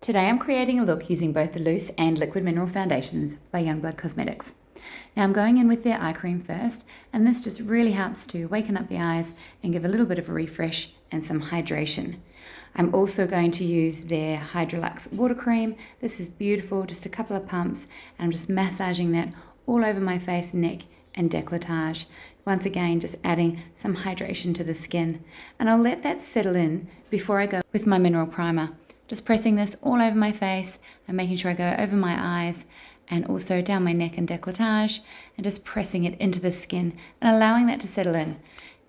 Today I'm creating a look using both the loose and liquid mineral foundations by Youngblood Cosmetics. Now I'm going in with their eye cream first, and this just really helps to waken up the eyes and give a little bit of a refresh and some hydration. I'm also going to use their Hydra-Luxe water cream. This is beautiful, just a couple of pumps, and I'm just massaging that all over my face, neck and décolletage. Once again, just adding some hydration to the skin. And I'll let that settle in before I go with my mineral primer. Just pressing this all over my face and making sure I go over my eyes and also down my neck and décolletage, and just pressing it into the skin and allowing that to settle in.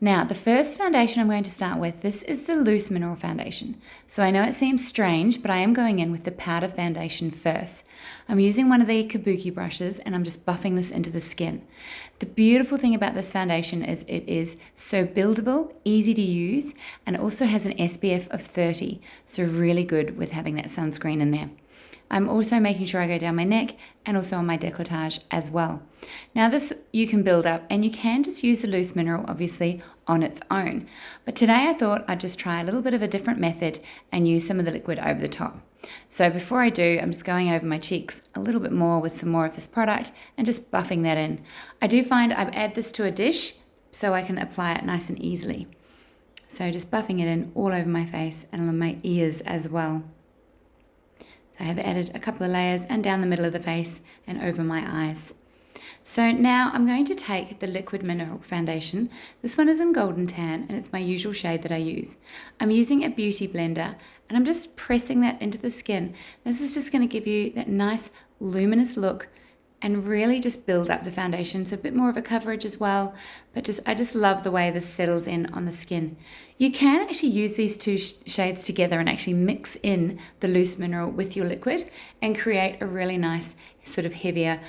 Now, the first foundation I'm going to start with, this is the loose mineral foundation. So I know it seems strange, but I am going in with the powder foundation first. I'm using one of the kabuki brushes and I'm just buffing this into the skin. The beautiful thing about this foundation is it is so buildable, easy to use, and it also has an SPF of 30, so really good with having that sunscreen in there. I'm also making sure I go down my neck and also on my décolletage as well. Now this you can build up, and you can just use the loose mineral obviously on its own. But today I thought I'd just try a little bit of a different method and use some of the liquid over the top. So before I do, I'm just going over my cheeks a little bit more with some more of this product and just buffing that in. I do find I add this to a dish so I can apply it nice and easily. So just buffing it in all over my face and on my ears as well. I have added a couple of layers and down the middle of the face and over my eyes. So now I'm going to take the liquid mineral foundation. This one is in Golden Tan and it's my usual shade that I use. I'm using a beauty blender and I'm just pressing that into the skin. This is just going to give you that nice luminous look and really just build up the foundation. So a bit more of a coverage as well, but I just love the way this settles in on the skin. You can actually use these two shades together and actually mix in the loose mineral with your liquid and create a really nice sort of heavier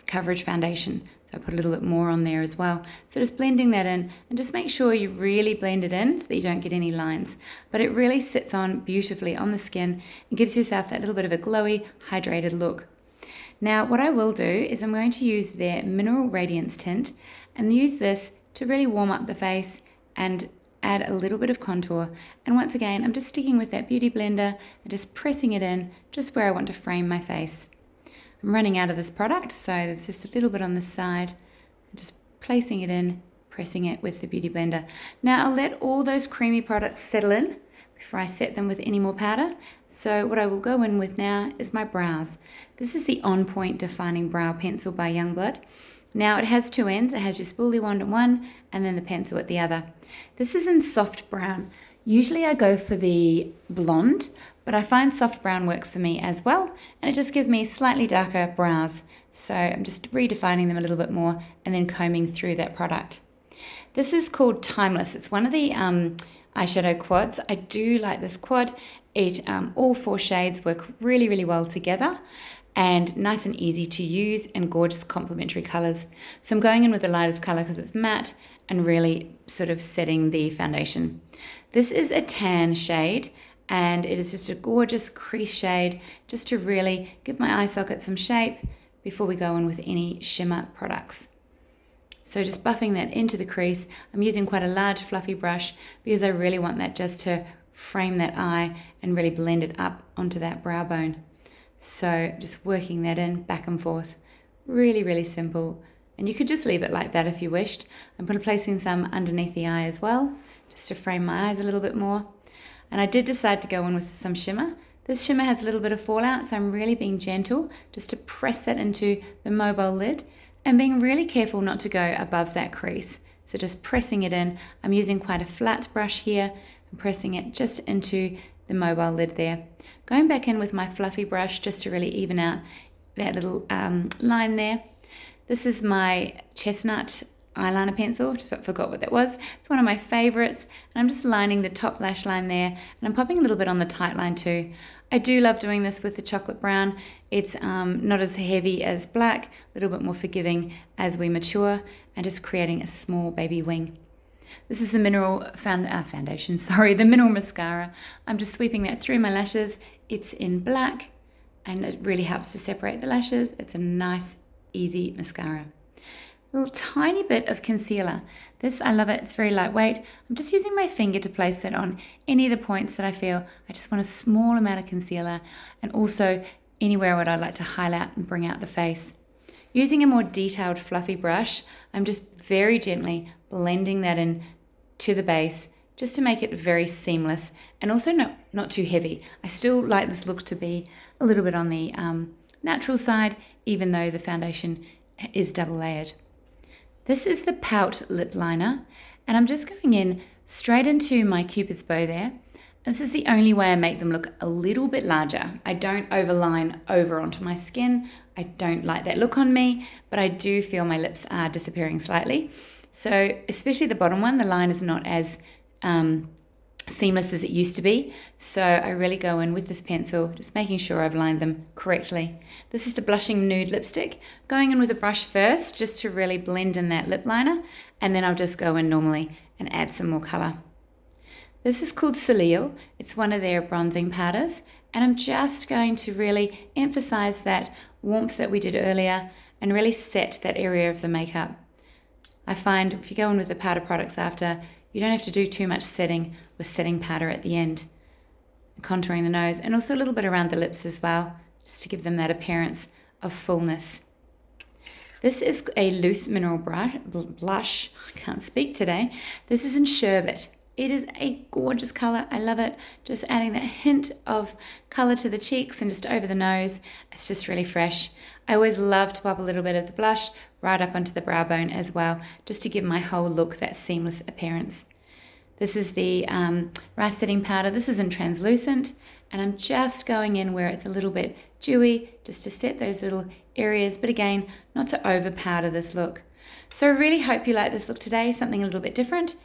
coverage foundation. So I put a little bit more on there as well. So just blending that in, and just make sure you really blend it in so that you don't get any lines. But it really sits on beautifully on the skin and gives yourself that little bit of a glowy, hydrated look. Now what I will do is I'm going to use their Mineral Radiance tint and use this to really warm up the face and add a little bit of contour. And once again, I'm just sticking with that beauty blender and just pressing it in just where I want to frame my face. I'm running out of this product, so there's just a little bit on this side. Just placing it in, pressing it with the beauty blender. Now I'll let all those creamy products settle in before I set them with any more powder. So what I will go in with now is my brows. This is the On Point Defining Brow Pencil by Youngblood. Now it has two ends. It has your spoolie wand at one and then the pencil at the other. This is in soft brown. Usually I go for the blonde, but I find soft brown works for me as well, and it just gives me slightly darker brows. So I'm just redefining them a little bit more and then combing through that product. This is called Timeless. It's one of the eyeshadow quads. I do like this quad. All four shades work really, really well together and nice and easy to use and gorgeous complementary colors. So I'm going in with the lightest color because it's matte and really sort of setting the foundation. This is a tan shade and it is just a gorgeous crease shade just to really give my eye socket some shape before we go in with any shimmer products. So just buffing that into the crease. I'm using quite a large fluffy brush because I really want that just to frame that eye and really blend it up onto that brow bone. So just working that in back and forth. Really, really simple. And you could just leave it like that if you wished. I'm placing some underneath the eye as well, just to frame my eyes a little bit more. And I did decide to go in with some shimmer. This shimmer has a little bit of fallout, so I'm really being gentle just to press that into the mobile lid and being really careful not to go above that crease. So just pressing it in. I'm using quite a flat brush here and pressing it just into the mobile lid there. Going back in with my fluffy brush just to really even out that little line there. This is my Chestnut eyeliner pencil, just forgot what that was. It's one of my favorites, and I'm just lining the top lash line there, and I'm popping a little bit on the tight line too. I do love doing this with the chocolate brown. It's not as heavy as black, a little bit more forgiving as we mature, and just creating a small baby wing. This is the mineral foundation, the mineral mascara. I'm just sweeping that through my lashes. It's in black, and it really helps to separate the lashes. It's a nice, easy mascara. a little tiny bit of concealer. This, I love it, it's very lightweight. I'm just using my finger to place that on any of the points that I feel I just want a small amount of concealer, and also anywhere where I'd like to highlight and bring out the face. Using a more detailed fluffy brush, I'm just very gently blending that in to the base just to make it very seamless and also not too heavy. I still like this look to be a little bit on the natural side, even though the foundation is double layered. This is the Pout Lip Liner, and I'm just going in straight into my Cupid's bow there. This is the only way I make them look a little bit larger. I don't overline over onto my skin. I don't like that look on me, but I do feel my lips are disappearing slightly. So especially the bottom one, the line is not as seamless as it used to be. So I really go in with this pencil, just making sure I've lined them correctly. This is the Blushing Nude lipstick. Going in with a brush first, just to really blend in that lip liner, and then I'll just go in normally and add some more color. This is called Soleil. It's one of their bronzing powders, and I'm just going to really emphasize that warmth that we did earlier and really set that area of the makeup. I find if you go in with the powder products after, you don't have to do too much setting with setting powder at the end. Contouring the nose and also a little bit around the lips as well, just to give them that appearance of fullness. This is a loose mineral blush. I can't speak today. This is in Sherbet. It is a gorgeous color. I love it. Just adding that hint of color to the cheeks and just over the nose. It's just really fresh. I always love to pop a little bit of the blush right up onto the brow bone as well, just to give my whole look that seamless appearance. This is the rice setting powder. This is in translucent, and I'm just going in where it's a little bit dewy, just to set those little areas, but again, not to over powder this look. So I really hope you like this look today, something a little bit different,